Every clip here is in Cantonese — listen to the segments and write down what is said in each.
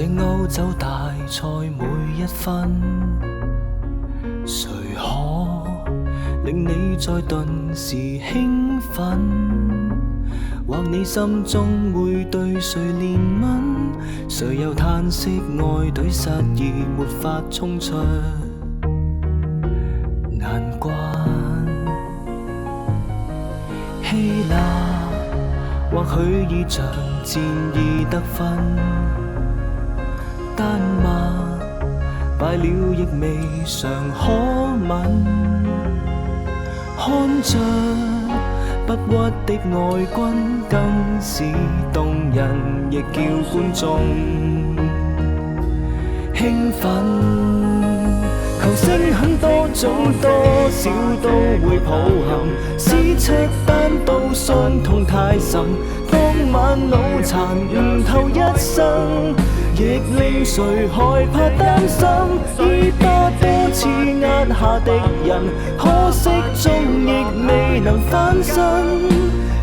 这歐洲大賽每一分，誰可令你在頓時興奮？或你心中會對誰憐憫？誰又嘆息愛隊失意沒法衝出難關？希臘或許已像戰意得分，丹麥敗了亦未嘗可吻，看着不屈的外軍，更是動人，亦叫觀眾興奮。球星很多種，多少都會抱憾，廝赤單刀傷痛太甚，當晚腦殘唔透一生，亦令誰害怕擔心。伊巴多次壓下敵人，可惜終亦未能翻身，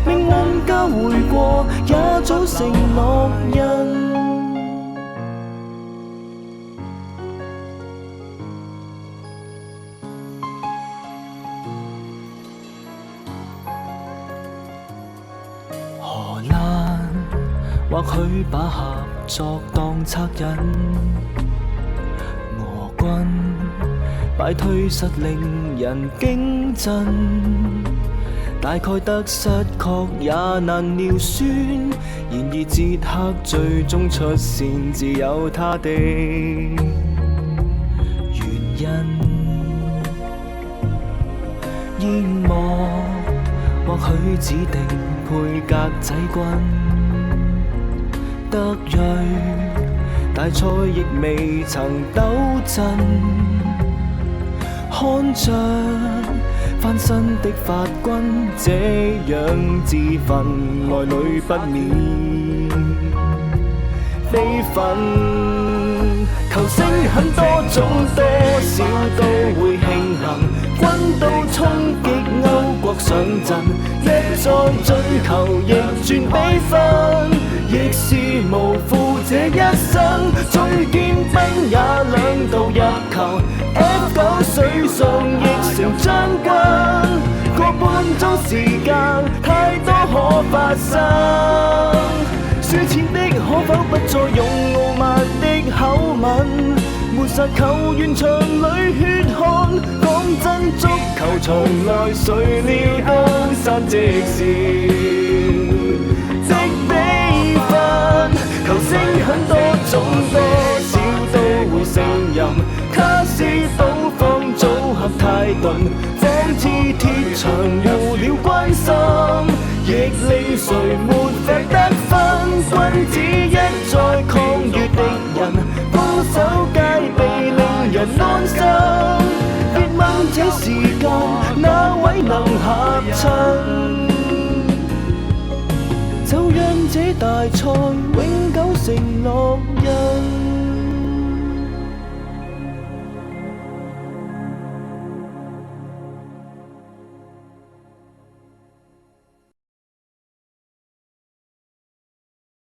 命運交匯過，也早成烙印。荷蘭或許把合作當惻隱，俄軍敗退實令人驚震，大概得失確也難料算，然而捷克最終出線，自有他的原因。煙幕或許指定配格仔軍，德裔大賽亦未曾抖震，看着翻身的法軍這樣自焚，內裏不免悲憤。球星很多種，多少都會慶幸，軍都衝擊歐國上陣，一再追求逆轉比分，亦是無負這一生。最見兵也兩度入球， F9 水上亦成將軍，個半鐘時間太多可發生。輸錢的可否不再用傲慢的口吻，抹殺球員場裏血汗。講真，足球場內誰料到散即是的比分。球星很多種，多少都會勝任，卡斯賭放組合太鈍，仿似鐵牆護了關心，亦令誰沒法得分。君子一再抗越敵人，高手戒備令人安心。別問這時間哪位能合襯，就讓這大賽永久成烙印。